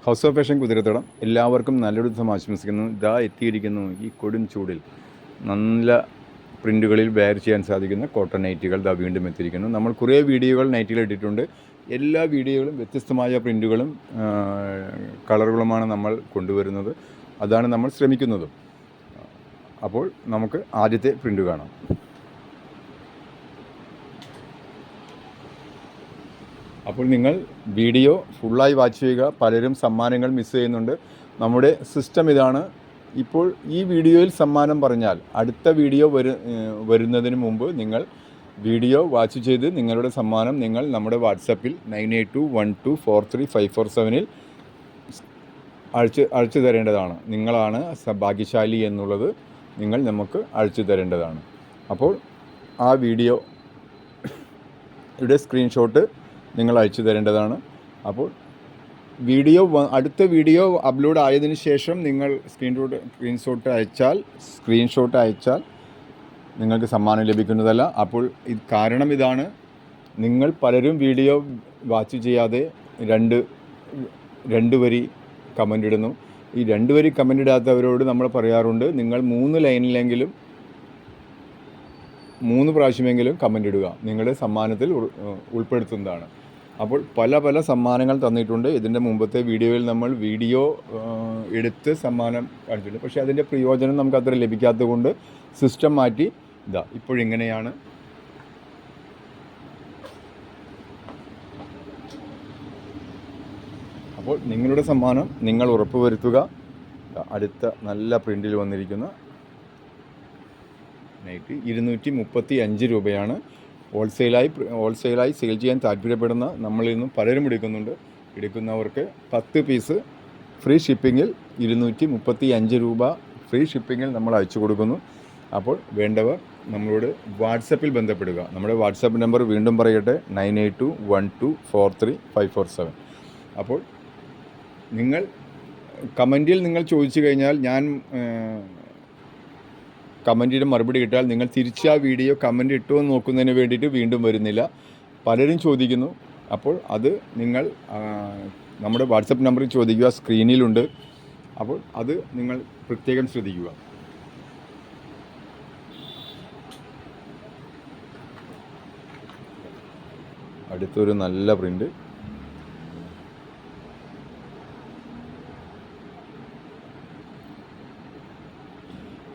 House of fashion കുതിരത്തോളം എല്ലാവർക്കും നല്ലൊരു ദിവസം ആശംസിക്കുന്നു. ഇതാ എത്തിയിരിക്കുന്നു ഈ കൊടും ചൂടിൽ നല്ല പ്രിൻറ്റുകളിൽ വെയർ ചെയ്യാൻ സാധിക്കുന്ന കോട്ടൺ നൈറ്റികൾ ഇതാ വീണ്ടും എത്തിയിരിക്കുന്നു. നമ്മൾ കുറേ വീഡിയോകൾ നൈറ്റികൾ ഇട്ടിട്ടുണ്ട്. എല്ലാ വീഡിയോകളും വ്യത്യസ്തമായ പ്രിൻറ്റുകളും കളറുകളുമാണ് നമ്മൾ കൊണ്ടുവരുന്നത്. അതാണ് നമ്മൾ ശ്രമിക്കുന്നതും. അപ്പോൾ നമുക്ക് ആദ്യത്തെ പ്രിൻറ്റ് കാണാം. അപ്പോൾ നിങ്ങൾ വീഡിയോ ഫുള്ളായി വാച്ച് ചെയ്യുക. പലരും സമ്മാനങ്ങൾ മിസ് ചെയ്യുന്നുണ്ട്. നമ്മുടെ സിസ്റ്റം ഇതാണ്. ഇപ്പോൾ ഈ വീഡിയോയിൽ സമ്മാനം പറഞ്ഞാൽ അടുത്ത വീഡിയോ വരുന്നതിന് മുമ്പ് നിങ്ങൾ വീഡിയോ വാച്ച് ചെയ്ത് നിങ്ങളുടെ സമ്മാനം നിങ്ങൾ നമ്മുടെ വാട്സപ്പിൽ 9821243547 അയച്ചു തരേണ്ടതാണ്. നിങ്ങളാണ് ഭാഗ്യശാലി എന്നുള്ളത് നിങ്ങൾ നമുക്ക് അയച്ചു തരേണ്ടതാണ്. അപ്പോൾ ആ വീഡിയോയുടെ സ്ക്രീൻഷോട്ട് നിങ്ങൾ അയച്ചു തരേണ്ടതാണ്. അപ്പോൾ അടുത്ത വീഡിയോ അപ്ലോഡ് ആയതിനു ശേഷം നിങ്ങൾ സ്ക്രീൻഷോട്ട് അയച്ചാൽ നിങ്ങൾക്ക് സമ്മാനം ലഭിക്കുന്നതല്ല. അപ്പോൾ കാരണം ഇതാണ്, നിങ്ങൾ പലരും വീഡിയോ വാച്ച് ചെയ്യാതെ രണ്ട് വരി കമൻ്റ് ഇടുന്നു. ഈ 2 വരി കമൻ്റ് ഇടാത്തവരോട് നമ്മൾ പറയാറുണ്ട്, നിങ്ങൾ 3 ലൈനിലെങ്കിലും 3 പ്രാവശ്യമെങ്കിലും കമൻ്റ് ഇടുക, നിങ്ങളുടെ സമ്മാനത്തിൽ ഉൾപ്പെടുത്തുന്നതാണ്. അപ്പോൾ പല സമ്മാനങ്ങൾ തന്നിട്ടുണ്ട്. ഇതിൻ്റെ മുമ്പത്തെ വീഡിയോയിൽ നമ്മൾ വീഡിയോ എടുത്ത് സമ്മാനം കാണിച്ചിട്ടുണ്ട്. പക്ഷേ അതിൻ്റെ പ്രയോജനം നമുക്ക് അത്ര ലഭിക്കാത്തത് കൊണ്ട് സിസ്റ്റം മാറ്റി ഇപ്പോഴിങ്ങനെയാണ്. അപ്പോൾ നിങ്ങളുടെ സമ്മാനം നിങ്ങൾ ഉറപ്പുവരുത്തുക. അടുത്ത നല്ല പ്രിൻറ്റിൽ വന്നിരിക്കുന്ന നൈറ്റ് 235 രൂപയാണ്. ഹോൾസെയിലായി സെയിൽ ചെയ്യാൻ താല്പര്യപ്പെടുന്ന നമ്മളിൽ നിന്നും പലരും എടുക്കുന്നവർക്ക് 10 പീസ് ഫ്രീ ഷിപ്പിങ്ങിൽ 235 രൂപ ഫ്രീ ഷിപ്പിങ്ങിൽ നമ്മൾ അയച്ചു കൊടുക്കുന്നു. അപ്പോൾ വേണ്ടവർ നമ്മളോട് വാട്സപ്പിൽ ബന്ധപ്പെടുക. നമ്മുടെ വാട്സപ്പ് നമ്പർ വീണ്ടും പറയട്ടെ, 9821243547. അപ്പോൾ നിങ്ങൾ കമൻറ്റിൽ നിങ്ങൾ ചോദിച്ചു കഴിഞ്ഞാൽ ഞാൻ കമൻറ്റിൻ്റെ മറുപടി കിട്ടാൽ നിങ്ങൾ തിരിച്ച് ആ വീഡിയോ കമൻറ്റ് ഇട്ടോ എന്ന് നോക്കുന്നതിന് വേണ്ടിയിട്ട് വീണ്ടും വരുന്നില്ല. പലരും ചോദിക്കുന്നു. അപ്പോൾ അത് നിങ്ങൾ നമ്മുടെ വാട്സപ്പ് നമ്പറിൽ ചോദിക്കുക, സ്ക്രീനിലുണ്ട്. അപ്പോൾ അത് നിങ്ങൾ പ്രത്യേകം ശ്രദ്ധിക്കുക. അടുത്തൊരു നല്ല പ്രിൻ്റ്.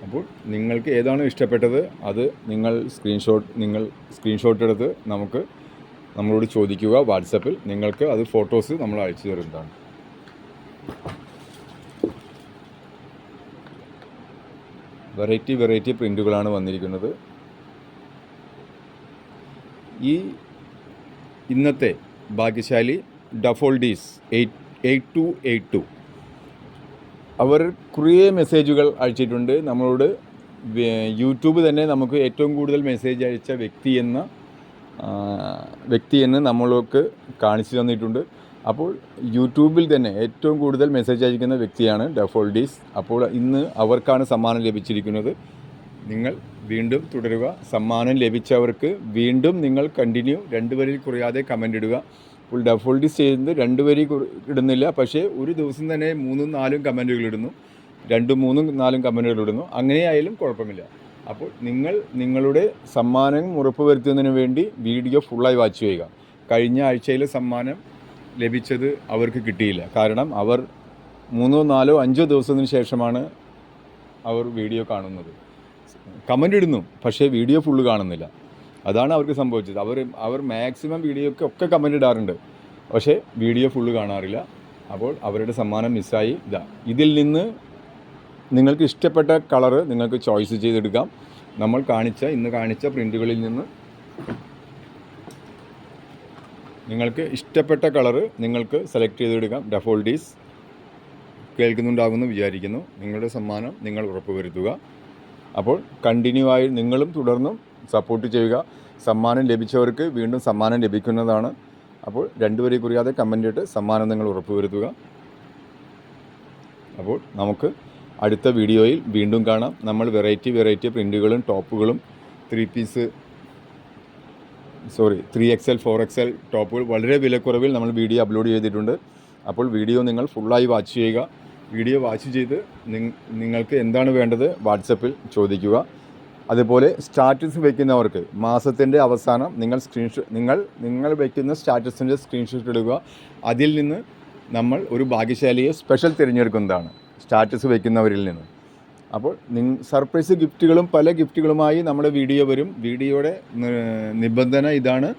അപ്പോൾ നിങ്ങൾക്ക് ഏതാണ് ഇഷ്ടപ്പെട്ടത് അത് നിങ്ങൾ സ്ക്രീൻഷോട്ട് എടുത്ത് നമ്മളോട് ചോദിക്കുക വാട്സപ്പിൽ. നിങ്ങൾക്ക് അത് ഫോട്ടോസ് നമ്മൾ അയച്ചു തരുന്നതാണ്. വെറൈറ്റി പ്രിൻ്റുകളാണ് വന്നിരിക്കുന്നത്. ഇന്നത്തെ ഭാഗ്യശാലി ഡഫോൾഡീസ് 8282 അവർ കുറേ മെസ്സേജുകൾ അയച്ചിട്ടുണ്ട്. നമ്മളോട് യൂട്യൂബ് തന്നെ നമുക്ക് ഏറ്റവും കൂടുതൽ മെസ്സേജ് അയച്ച വ്യക്തിയെന്ന് നമ്മൾക്ക് കാണിച്ചു തന്നിട്ടുണ്ട്. അപ്പോൾ യൂട്യൂബിൽ തന്നെ ഏറ്റവും കൂടുതൽ മെസ്സേജ് അയക്കുന്ന വ്യക്തിയാണ് ഡഫോൾഡീസ്. അപ്പോൾ ഇന്ന് അവർക്കാണ് സമ്മാനം ലഭിച്ചിരിക്കുന്നത്. നിങ്ങൾ വീണ്ടും തുടരുക. സമ്മാനം ലഭിച്ചവർക്ക് വീണ്ടും നിങ്ങൾ കണ്ടിന്യൂ 2 വരിയിൽ കുറയാതെ കമൻ്റ് ഇടുക. ഇപ്പോൾ ഡഫോൾഡീസ് ചെയ്യുന്നത് 2 വരി ഇടുന്നില്ല, പക്ഷേ ഒരു ദിവസം തന്നെ 3-4 കമൻറ്റുകൾ ഇടുന്നു, 2-3-4 കമൻറ്റുകൾ ഇടുന്നു. അങ്ങനെയായാലും കുഴപ്പമില്ല. അപ്പോൾ നിങ്ങൾ നിങ്ങളുടെ സമ്മാനം ഉറപ്പുവരുത്തുന്നതിന് വേണ്ടി വീഡിയോ ഫുള്ളായി വാച്ച് ചെയ്യുക. കഴിഞ്ഞ ആഴ്ചയിലെ സമ്മാനം ലഭിച്ചത് അവർക്ക് കിട്ടിയില്ല. കാരണം അവർ 3-4-5 ദിവസത്തിന് ശേഷമാണ് അവർ വീഡിയോ കാണുന്നത്. കമൻ്റ് ഇടുന്നു, പക്ഷേ വീഡിയോ ഫുള്ള് കാണുന്നില്ല. അതാണ് അവർക്ക് സംഭവിച്ചത്. അവർ മാക്സിമം വീഡിയോക്കൊക്കെ കമൻ്റ് ഇടാറുണ്ട്, പക്ഷേ വീഡിയോ ഫുള്ള് കാണാറില്ല. അപ്പോൾ അവരുടെ സമ്മാനം മിസ്സായി. ഇതിൽ നിന്ന് നിങ്ങൾക്ക് ഇഷ്ടപ്പെട്ട കളറ് നിങ്ങൾക്ക് ചോയ്സ് ചെയ്തെടുക്കാം. ഇന്ന് കാണിച്ച പ്രിൻറ്റുകളിൽ നിന്ന് നിങ്ങൾക്ക് ഇഷ്ടപ്പെട്ട കളറ് നിങ്ങൾക്ക് സെലക്ട് ചെയ്തെടുക്കാം. ഡഫോൾഡീസ് കേൾക്കുന്നുണ്ടാകുമെന്ന് വിചാരിക്കുന്നു. നിങ്ങളുടെ സമ്മാനം നിങ്ങൾ ഉറപ്പുവരുത്തുക. അപ്പോൾ കണ്ടിന്യൂ ആയി നിങ്ങളും തുടർന്നും സപ്പോർട്ട് ചെയ്യുക. സമ്മാനം ലഭിച്ചവർക്ക് വീണ്ടും സമ്മാനം ലഭിക്കുന്നതാണ്. അപ്പോൾ 2 വരി കുറിയാതെ കമൻ്റ് ഇട്ട് സമ്മാനം നിങ്ങൾ ഉറപ്പുവരുത്തുക. അപ്പോൾ നമുക്ക് അടുത്ത വീഡിയോയിൽ വീണ്ടും കാണാം. നമ്മൾ വെറൈറ്റി പ്രിൻറ്റുകളും ടോപ്പുകളും 3XL 4XL ടോപ്പുകൾ വളരെ വിലക്കുറവിൽ നമ്മൾ വീഡിയോ അപ്ലോഡ് ചെയ്തിട്ടുണ്ട്. അപ്പോൾ വീഡിയോ നിങ്ങൾ ഫുള്ളായി വാച്ച് ചെയ്യുക. വീഡിയോ വാച്ച് ചെയ്ത് നിങ്ങൾക്ക് എന്താണ് വേണ്ടത് വാട്സപ്പിൽ ചോദിക്കുക. അതുപോലെ സ്റ്റാറ്റസ് വയ്ക്കുന്നവർക്ക് മാസത്തിൻ്റെ അവസാനം നിങ്ങൾ വയ്ക്കുന്ന സ്റ്റാറ്റസിൻ്റെ സ്ക്രീൻഷോട്ട് ഇടുക. അതിൽ നിന്ന് നമ്മൾ ഒരു ഭാഗ്യശാലിയെ സ്പെഷ്യൽ തിരഞ്ഞെടുക്കുന്നതാണ് സ്റ്റാറ്റസ് വയ്ക്കുന്നവരിൽ നിന്ന്. അപ്പോൾ സർപ്രൈസ് ഗിഫ്റ്റുകളും പല ഗിഫ്റ്റുകളുമായി നമ്മുടെ വീഡിയോ വരും. വീഡിയോയുടെ നിബന്ധന ഇതാണ്: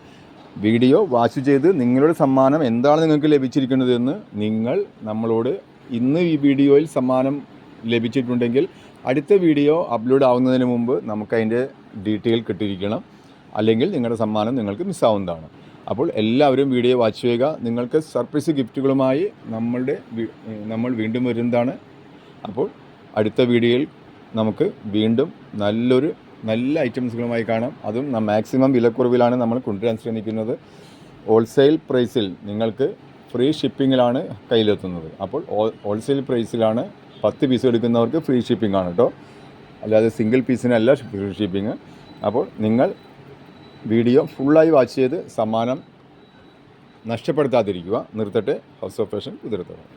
വീഡിയോ വാച്ച് ചെയ്ത് നിങ്ങളുടെ സമ്മാനം എന്താണ് നിങ്ങൾക്ക് ലഭിച്ചിരിക്കുന്നതെന്ന് നിങ്ങൾ നമ്മളോട് ഇന്ന് ഈ വീഡിയോയിൽ സമ്മാനം ലഭിച്ചിട്ടുണ്ടെങ്കിൽ അടുത്ത വീഡിയോ അപ്ലോഡ് ആവുന്നതിന് മുമ്പ് നമുക്കതിൻ്റെ ഡീറ്റെയിൽ കിട്ടിയിരിക്കണം. അല്ലെങ്കിൽ നിങ്ങളുടെ സമ്മാനം നിങ്ങൾക്ക് മിസ്സാവുന്നതാണ്. അപ്പോൾ എല്ലാവരും വീഡിയോ വാച്ച് ചെയ്യുക. നിങ്ങൾക്ക് സർപ്രൈസ് ഗിഫ്റ്റുകളുമായി നമ്മൾ വീണ്ടും വരുന്നതാണ്. അപ്പോൾ അടുത്ത വീഡിയോയിൽ നമുക്ക് വീണ്ടും നല്ല ഐറ്റംസുകളുമായി കാണാം. അതും മാക്സിമം വിലക്കുറവിലാണ് നമ്മൾ കൊണ്ടുവരാൻ ശ്രമിക്കുന്നത്. ഹോൾസെയിൽ പ്രൈസിൽ നിങ്ങൾക്ക് ഫ്രീ ഷിപ്പിങ്ങിലാണ് കയ്യിലെത്തുന്നത്. അപ്പോൾ ഹോൾസെയിൽ പ്രൈസിലാണ് 10 പീസ് എടുക്കുന്നവർക്ക് ഫ്രീ ഷിപ്പിംഗ് ആണ് കേട്ടോ, അല്ലാതെ സിംഗിൾ പീസിനല്ല ഫ്രീ ഷിപ്പിംഗ്. അപ്പോൾ നിങ്ങൾ വീഡിയോ ഫുള്ളായി വാച്ച് ചെയ്ത് സമ്മാനം നഷ്ടപ്പെടുത്താതിരിക്കുക. നിർത്തട്ടെ. House of fashion കുതിരത്തോളം.